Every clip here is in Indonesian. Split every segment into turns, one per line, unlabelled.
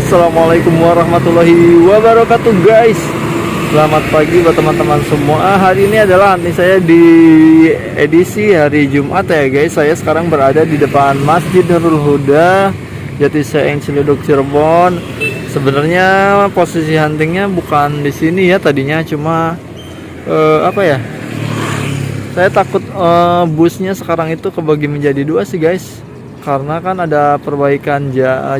Assalamualaikum warahmatullahi wabarakatuh guys. Selamat pagi buat teman-teman semua. Hari ini adalah nih saya di edisi hari Jumat ya guys. Saya sekarang berada di depan Masjid Nurul Huda, Jatiseeng, Ciledug, Cirebon. Sebenarnya posisi huntingnya bukan di sini ya tadinya, cuma saya takut busnya sekarang itu kebagi menjadi dua sih guys. Karena kan ada perbaikan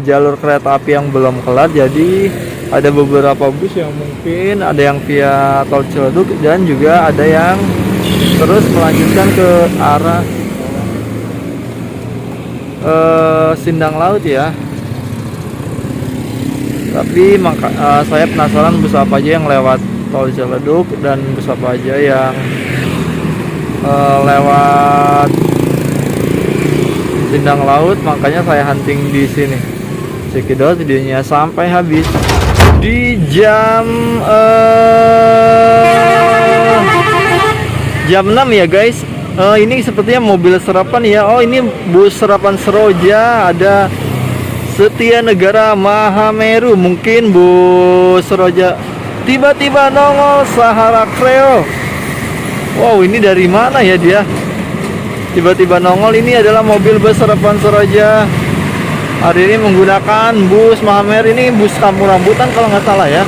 jalur kereta api yang belum kelar, jadi ada beberapa bus yang mungkin ada yang via tol Ciledug dan juga ada yang terus melanjutkan ke arah Sindang Laut ya. Tapi saya penasaran bus apa aja yang lewat tol Ciledug dan bus apa aja yang lewat Sindang Laut, makanya saya hunting di sini. Cekidot videonya sampai habis di jam 6 ya guys. Ini sepertinya mobil serapan ya. Oh, ini bus serapan Seroja, ada Setia Negara Mahameru. Mungkin bus Seroja tiba-tiba nongol Sahara Creo. Wow, ini dari mana ya dia? Tiba-tiba nongol. Ini adalah mobil bus serapan Seroja. Hari ini menggunakan bus Mahameru. Ini bus Kampung Rambutan kalau nggak salah ya.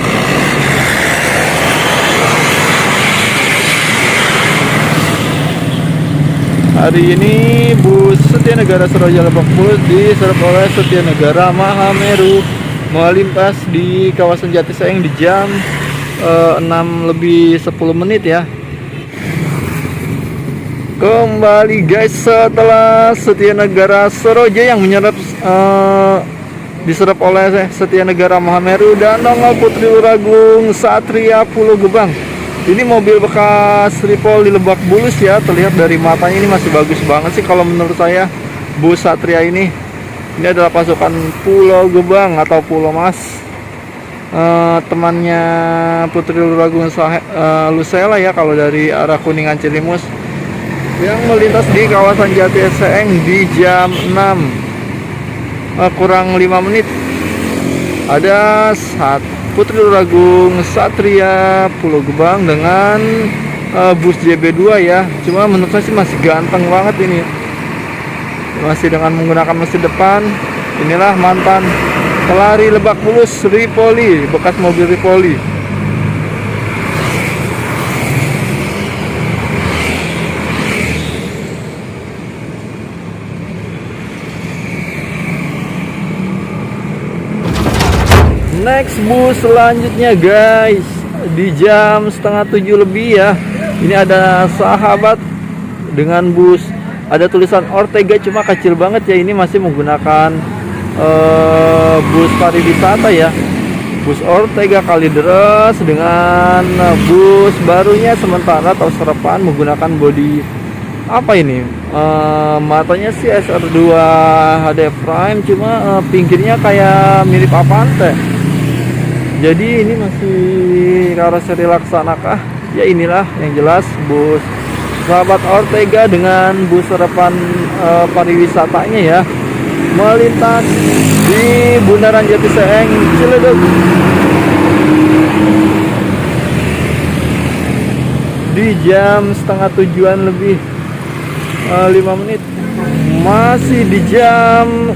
Hari ini bus Setia Negara Seroja Lebak Bulus diserap oleh Setia Negara Mahameru melintas di kawasan Jatiseeng di jam 6:10 ya. Kembali guys, setelah Setia Negara Seroja yang diserap oleh Setia Negara Mahameru dan nongol Putri Luragung Satria Pulau Gebang. Ini mobil bekas Ripol di Lebak Bulus ya. Terlihat dari matanya ini masih bagus banget sih kalau menurut saya. Bus Satria ini adalah pasukan Pulau Gebang atau Pulau Mas, temannya Putri Luragung Lusela ya kalau dari arah Kuningan Cilimus, yang melintas di kawasan Jatiseeng di jam 6 kurang 5 menit. Ada Putri Luragung Satria Pulau Gebang dengan bus JB2 ya. Cuma menurut saya sih masih ganteng banget ini, masih dengan menggunakan mesin depan. Inilah mantan pelari Lebak Bulus Ripoli, bekas mobil Ripoli. Next bus selanjutnya guys, di jam 6:30 lebih ya. Ini ada sahabat dengan bus, ada tulisan Ortega cuma kecil banget ya. Ini masih menggunakan bus pariwisata ya, bus Ortega Kalideres dengan bus barunya sementara atau serapan menggunakan bodi apa ini, matanya sih SR2 HD Prime, cuma pinggirnya kayak mirip Avante. Jadi ini masih karoseri Laksana kah? Ya inilah yang jelas bus sahabat Ortega dengan bus serapan pariwisatanya ya, melintas di Bundaran Jatiseeng Ciledug di jam 6:30 lebih 5 menit. Masih di jam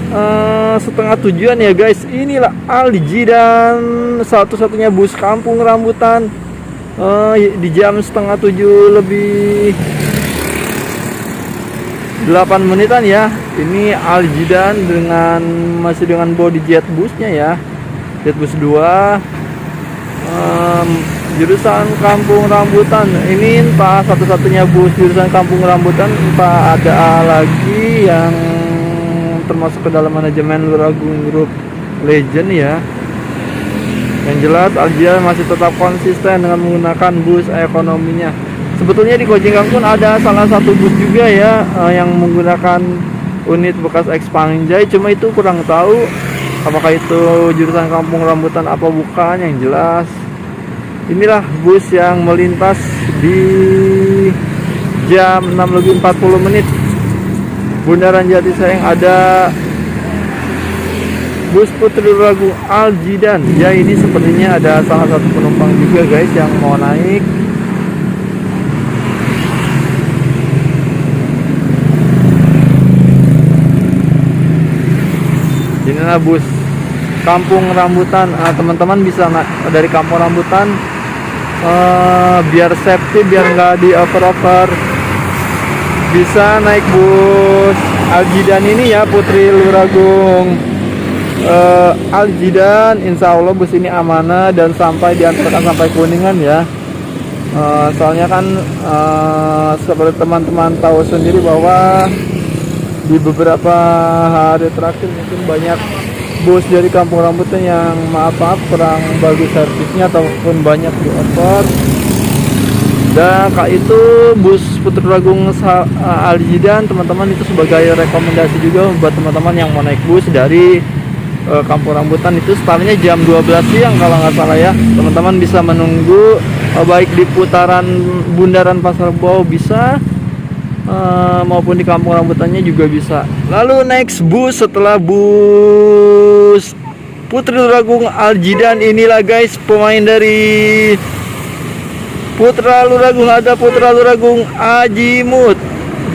6:30 ya guys. Inilah Alji dan satu-satunya bus Kampung Rambutan di jam 6:30 lebih 8 menitan ya. Ini Alji dan masih dengan body jet busnya ya, jet bus 2 jurusan Kampung Rambutan. Ini entah satu-satunya bus jurusan Kampung Rambutan, entah ada lagi yang termasuk ke dalam manajemen Luragung Group Legend ya. Yang jelas Aljia masih tetap konsisten dengan menggunakan bus ekonominya. Sebetulnya di Kojenggang pun ada salah satu bus juga ya yang menggunakan unit bekas Expanjay, cuma itu kurang tahu apakah itu jurusan Kampung Rambutan apa bukan. Yang jelas inilah bus yang melintas di jam 6:40 Bundaran Jatiseeng. Ada bus Putri Luragung Al-Jidan. Ya, ini sepertinya ada salah satu penumpang juga guys yang mau naik. Inilah bus Kampung Rambutan. Teman-teman bisa dari Kampung Rambutan, biar safety, biar nggak di over bisa naik bus Al-Jidan ini ya, Putri Luragung Al-Jidan. Insya Allah bus ini amanah dan sampai diantarkan sampai Kuningan ya. Soalnya kan seperti teman-teman tahu sendiri bahwa di beberapa hari terakhir mungkin banyak bus dari Kampung Rambutan yang maaf kurang bagus servisnya ataupun banyak di over. Dan itu bus Putri Luragung Al-Jidan teman-teman, itu sebagai rekomendasi juga buat teman-teman yang mau naik bus dari Kampung Rambutan. Itu startnya jam 12 siang kalau nggak salah ya. Teman-teman bisa menunggu baik di putaran Bundaran Pasar Bo bisa, maupun di Kampung Rambutannya juga bisa. Lalu next bus setelah bus Putri Luragung Al-Jidan inilah guys, pemain dari Putra Luragung, ada Putra Luragung Ajimut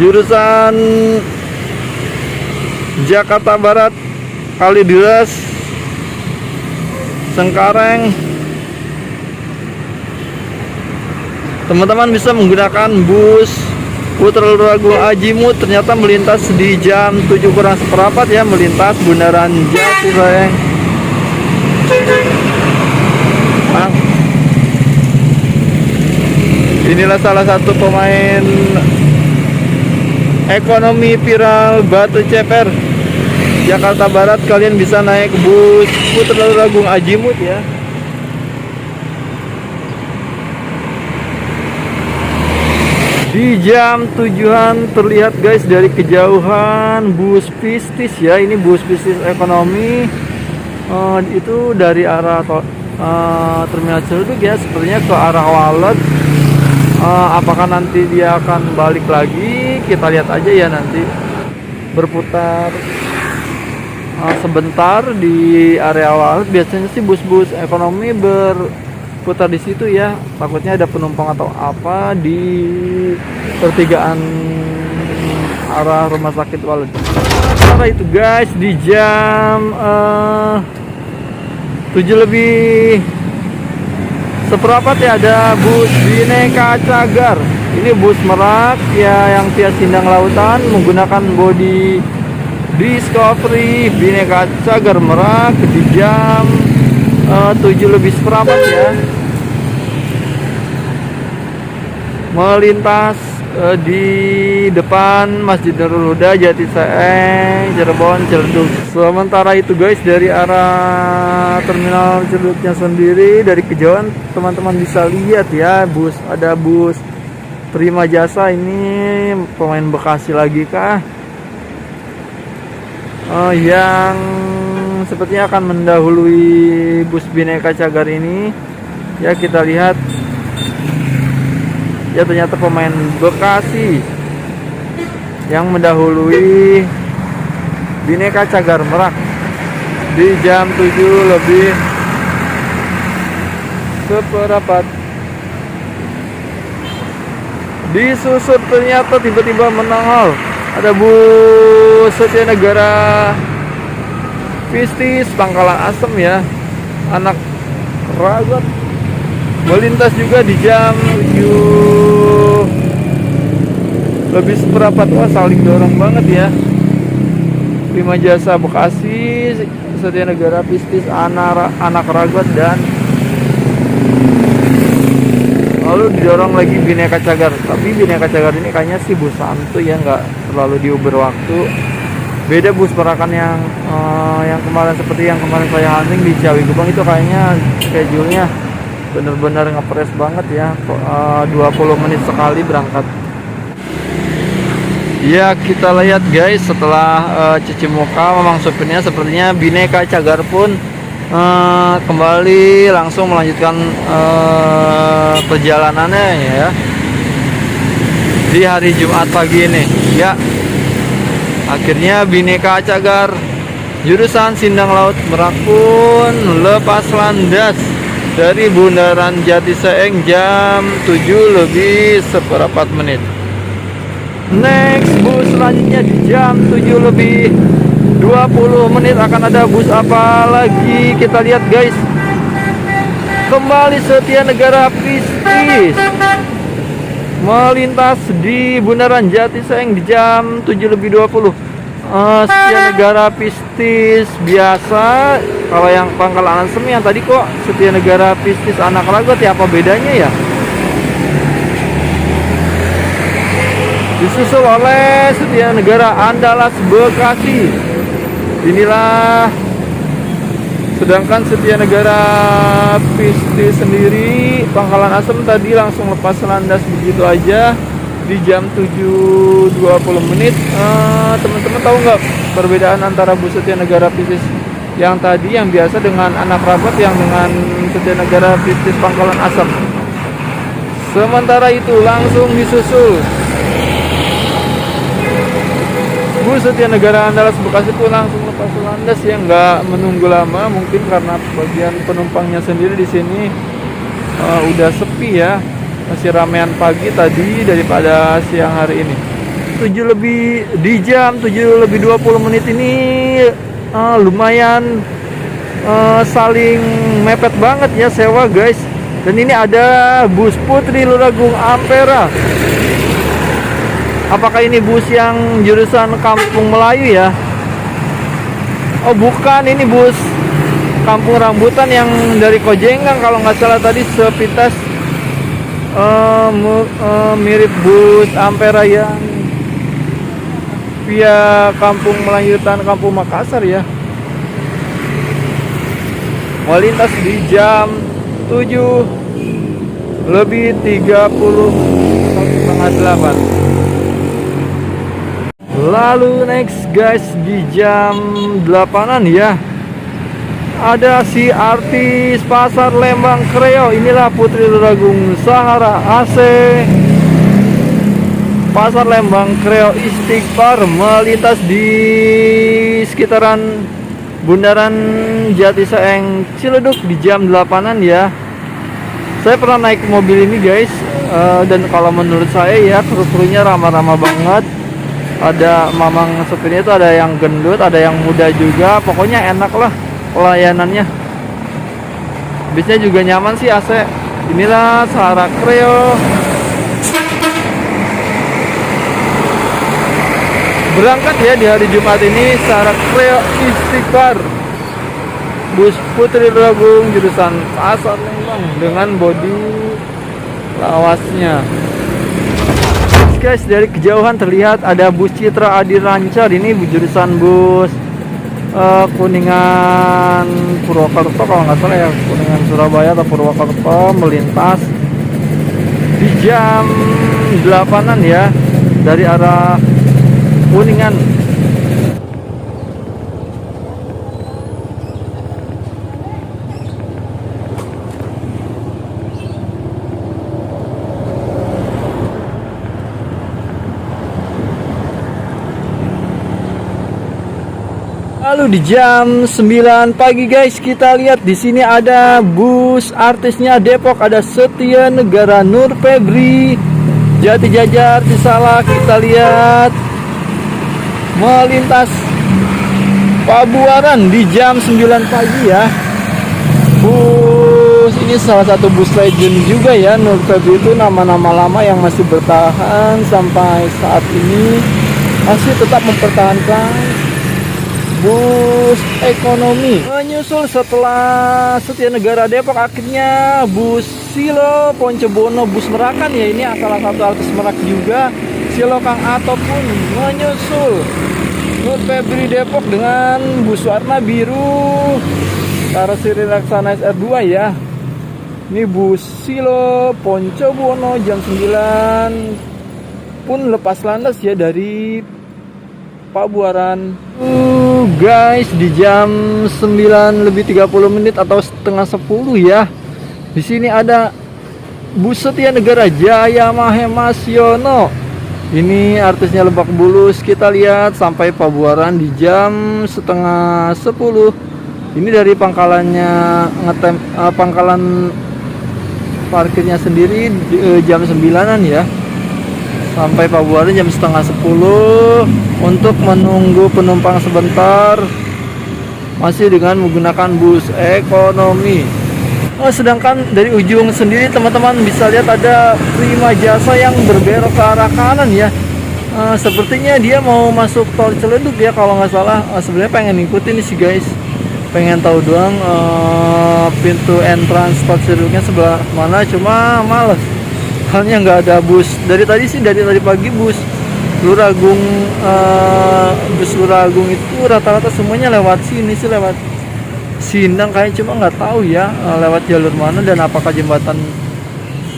jurusan Jakarta Barat, Kalideres, Cengkareng. Teman-teman bisa menggunakan bus Putra Luragung Ajimut, ternyata melintas di jam 7 kurang seperempat ya, melintas Bundaran Jatireng. Inilah salah satu pemain ekonomi viral Batu Ceper Jakarta Barat. Kalian bisa naik bus Putra Luragung Ajimut ya. Di jam 7-an terlihat guys dari kejauhan bus Pistis ya. Ini bus Pistis ekonomi, itu dari arah Terminal Ciledug ya, sepertinya ke arah Walet. Apakah nanti dia akan balik lagi, kita lihat aja ya, nanti berputar sebentar di area Walet. Biasanya sih bus-bus ekonomi berputar di situ ya, takutnya ada penumpang atau apa di pertigaan arah rumah sakit Walet. Sementara itu guys, di jam 7 lebih seperempat ya, ada bus Bhinneka Cagar. Ini bus Merak ya, yang via Sindang Lautan menggunakan bodi Discovery Bhinneka Cagar Merak di jam 7 lebih seperempat ya, melintas di depan Masjid Nurul Huda, Jatiseeng, Cirebon, Ciledug. Sementara itu guys, dari arah Terminal Ciledugnya sendiri, dari kejauhan teman-teman bisa lihat ya, ada bus Prima Jasa. Ini pemain Bekasi lagi kah, yang sepertinya akan mendahului bus Bhinneka Cagar ini ya. Kita lihat ya, ternyata pemain Bekasi yang mendahului Bhinneka Cagar Merak di jam 7 lebih seperempat. Disusut ternyata tiba-tiba menongol ada bus Setia Negara Pistis Pangkalan Asem ya, anak Ragot, melintas juga di jam 7 lebih seperempat. Wah, saling dorong banget ya. Prima Jasa Bekasi, Setia Negara Pistis, anak Ragot, dan lalu didorong lagi Bhinneka Cagar. Tapi Bhinneka Cagar ini kayaknya sih bus santuy ya, nggak terlalu diuber waktu. Beda bus Perakan yang kemarin, seperti yang kemarin saya hunting di Ciawi Gebang, itu kayaknya schedule-nya bener-bener ngepres banget ya, 20 menit sekali berangkat. Ya, kita lihat guys, setelah cuci muka, memang supirnya sepertinya Bhinneka Cagar pun kembali langsung melanjutkan perjalanannya ya, di hari Jumat pagi ini ya. Akhirnya Bhinneka Cagar jurusan Sindang Laut Merak pun lepas landas dari Bundaran Jati Seeng jam 7:04. Next bus selanjutnya di jam 7:20 akan ada bus apa lagi, kita lihat guys. Kembali Setia Negara Pistis melintas di Bundaran Jati Seeng di jam 7:20. Setia Negara Pistis biasa, kalau yang Pangkalan Asem yang tadi kok Setia Negara Pistis Anak Ragot ya, apa bedanya ya? Disusul oleh Setia Negara Andalas Bekasi. Inilah, sedangkan Setia Negara Pistis sendiri Pangkalan Asem tadi langsung lepas landas begitu aja di jam 7:20. Teman-teman tahu nggak perbedaan antara bus Setia Negara Pistis yang tadi yang biasa dengan Anak Ragot yang dengan Setia Negara Pistis Pangkalan Asem? Sementara itu langsung disusul bus Setia Negara Andalas Bekasi pun langsung lepas landas ya, nggak menunggu lama, mungkin karena bagian penumpangnya sendiri di sini udah sepi ya, masih ramean pagi tadi daripada siang hari ini. Di jam 7:20 ini lumayan saling mepet banget ya sewa guys. Dan ini ada bus Putri Luragung Ampera. Apakah ini bus yang jurusan Kampung Melayu ya? Oh bukan, ini bus Kampung Rambutan yang dari Kojenggang kalau nggak salah tadi sepintas mirip bus Ampera yang via Kampung Melayu dan Kampung Makassar ya. Melintas di jam 7:30 Lalu next guys di jam 8-an ya, ada si artis Pasar Lembang Kreo. Inilah Putri Luragung Sahara AC Pasar Lembang Kreo Istighfar melintas di sekitaran Bundaran Jati Seeng Ciledug di jam 8-an ya. Saya pernah naik mobil ini guys, dan kalau menurut saya ya kru-krunya ramah-ramah banget. Ada mamang supirnya itu, ada yang gendut, ada yang muda juga, pokoknya enak lah pelayanannya. Bisnya juga nyaman sih AC. Inilah Sahara Kreo berangkat ya di hari Jumat ini. Sahara Kreo Istighfar bus Putri Luragung jurusan Pasar Lembang dengan bodi lawasnya. Guys, dari kejauhan terlihat ada bus Citra Adi Rancar. Ini jurusan bus Kuningan Purwokerto kalau nggak salah ya, Kuningan Surabaya atau Purwokerto, melintas di jam 8-an ya dari arah Kuningan. Lalu di jam 9 pagi guys, kita lihat di sini ada bus artisnya Depok, ada Setia Negara Nur Febri Jati Jajar Cisalak. Kita lihat melintas Pabuaran di jam 9 pagi ya. Bus ini salah satu bus legend juga ya. Nur Febri itu nama-nama lama yang masih bertahan sampai saat ini, masih tetap mempertahankan bus ekonomi. Menyusul setelah Setia Negara Depok, akhirnya bus Silo Poncebono, bus Merakan ya. Ini salah satu artis Merak juga. Silo Kang Ato pun menyusul Nur Febri Depok dengan bus warna biru Karoseri Laksana SR2 ya. Ini bus Silo Poncebono jam 9 pun lepas landas ya dari Pabuaran. Guys, di jam 9:30 atau setengah 10 ya. Di sini ada bus Setia Negara Jaya Mahemasyono Ini artisnya Lebak Bulus. Kita lihat sampai Pabuaran di jam setengah 10. Ini dari pangkalannya pangkalan parkirnya sendiri jam 9-an ya. Sampai Pabuaran jam setengah 10 untuk menunggu penumpang sebentar. Masih dengan menggunakan bus ekonomi. Sedangkan dari ujung sendiri teman-teman bisa lihat ada Prima Jasa yang berbelok ke arah kanan ya. Sepertinya dia mau masuk tol Ciledug ya kalau nggak salah. Sebenarnya pengen ngikutin sih guys, pengen tahu doang pintu entrance tol Ciledugnya sebelah mana, cuma males soalnya nggak ada bus. Dari tadi pagi bus Luragung, bus Luragung itu rata-rata semuanya lewat sini sih, lewat Sindang kayak, cuma nggak tahu ya lewat jalur mana dan apakah jembatan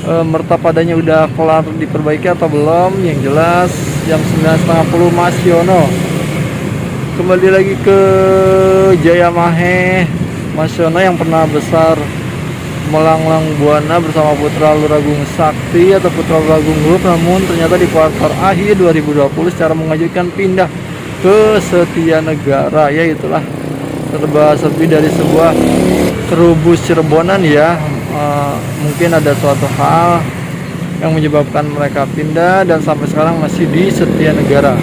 Mertapadanya udah kelar diperbaiki atau belum. Yang jelas jam 9.30 Mas Yono kembali lagi ke Jaya Mahe. Mas Yono yang pernah besar melanglang buana bersama Putra Luragung Sakti atau Putra Luragung Group, namun ternyata di kuartal akhir 2020 secara mengajukan pindah ke Setia Negara. Ya itulah serba serbi dari sebuah terubus Cirebonan ya. Mungkin ada suatu hal yang menyebabkan mereka pindah dan sampai sekarang masih di Setia Negara.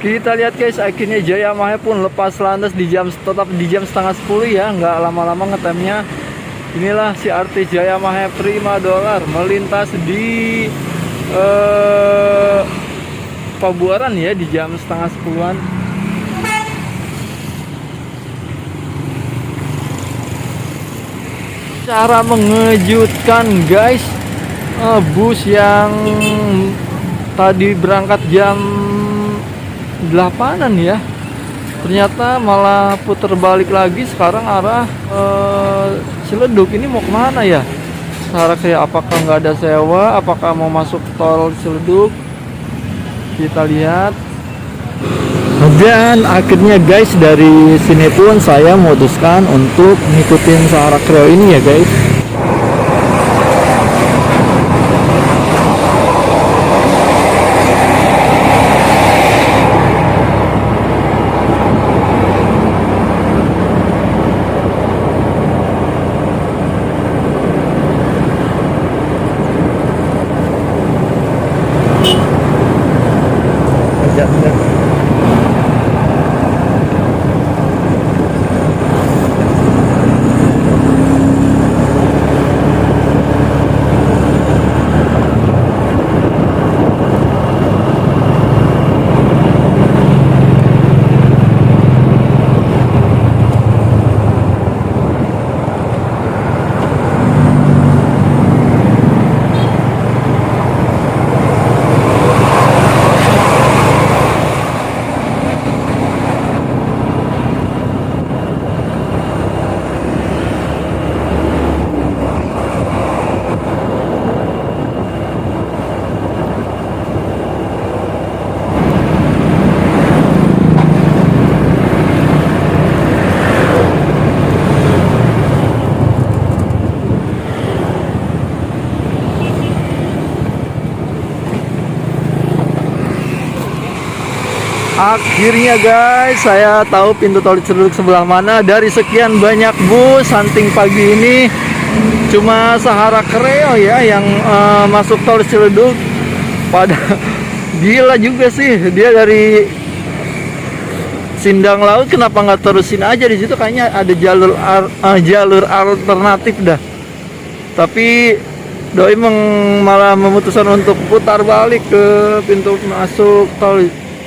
Kita lihat guys, akhirnya Jaya Mahe pun lepas landas tetap di jam setengah 10 ya, nggak lama-lama ngetemnya. Inilah si artis Jaya Mahe Prima Dolar melintas di Pabuaran ya di jam setengah 10-an. Cara mengejutkan guys, bus yang tadi berangkat jam 8-an ya, ternyata malah putar balik lagi sekarang arah Ciledug. Ini mau kemana ya? Arah kayak apakah nggak ada sewa, apakah mau masuk tol Ciledug? Kita lihat. Dan akhirnya guys, dari sini pun saya memutuskan untuk ngikutin Sahara Kreo ini ya guys. Akhirnya guys, saya tahu pintu tol Ciledug sebelah mana. Dari sekian banyak bus hunting pagi ini, cuma Sahara Kreo ya yang masuk tol Ciledug. Pada gila juga sih, dia dari Sindang Laut kenapa nggak terusin aja di situ? Kayaknya ada jalur alternatif dah. Tapi doi malah memutuskan untuk putar balik ke pintu masuk tol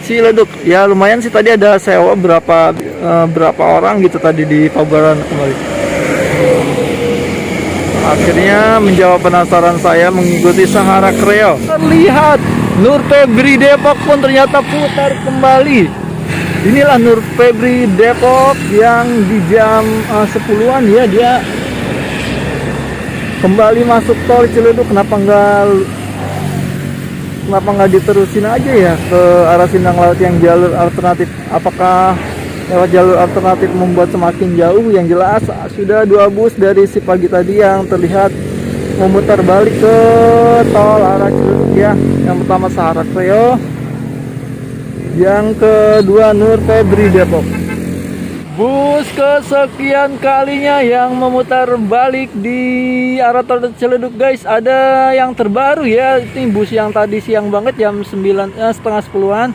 Ciledug. Ya lumayan sih, tadi ada sewa berapa orang gitu tadi di Pabuaran kembali. Akhirnya menjawab penasaran saya mengikuti Sahara Kreo. Terlihat Nur Febri Depok pun ternyata putar kembali. Inilah Nur Febri Depok yang di jam 10-an ya, dia kembali masuk tol Ciledug. Kenapa nggak diterusin aja ya ke arah Sindang Laut yang jalur alternatif? Apakah lewat jalur alternatif membuat semakin jauh? Yang jelas sudah 2 bus dari si pagi tadi yang terlihat memutar balik ke tol arah Ciledug ya. Yang pertama Sahara Kreo, yang kedua Nur Febri Depok. Bus kesekian kalinya yang memutar balik di arah tol Ciledug guys. Ada yang terbaru ya, ini bus yang tadi siang banget jam 9 setengah 10-an.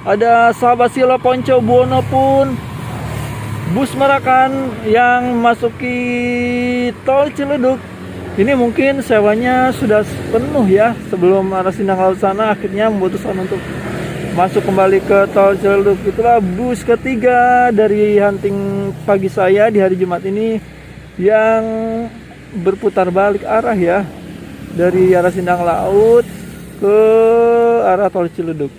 Ada sahabat Silo Ponco Buwono pun bus Merakan yang masuki tol Ciledug. Ini mungkin sewanya sudah penuh ya, sebelum arah Sindang Laut sana akhirnya memutuskan untuk masuk kembali ke tol Ciledug. Itulah bus ketiga dari hunting pagi saya di hari Jumat ini yang berputar balik arah ya, dari arah Sindang Laut ke arah tol Ciledug.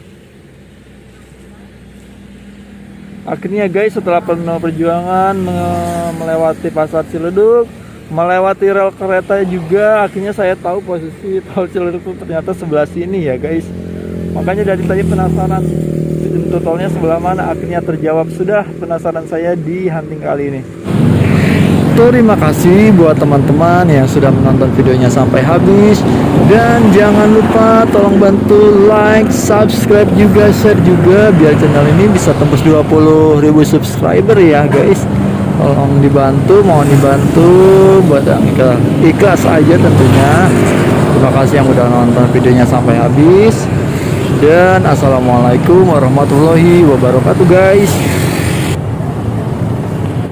Akhirnya guys, setelah penuh perjuangan melewati pasar Ciledug, melewati rel kereta juga, akhirnya saya tahu posisi tol Ciledug itu ternyata sebelah sini ya guys. Makanya dari tadi penasaran pintu tolnya sebelah mana, akhirnya terjawab sudah penasaran saya di hunting kali ini. Terima kasih buat teman-teman yang sudah menonton videonya sampai habis, dan jangan lupa tolong bantu like, subscribe juga, share juga biar channel ini bisa tembus 20.000 subscriber ya guys. Tolong dibantu, mohon dibantu buat yang ikhlas aja tentunya. Terima kasih yang udah nonton videonya sampai habis. Dan assalamualaikum warahmatullahi wabarakatuh guys.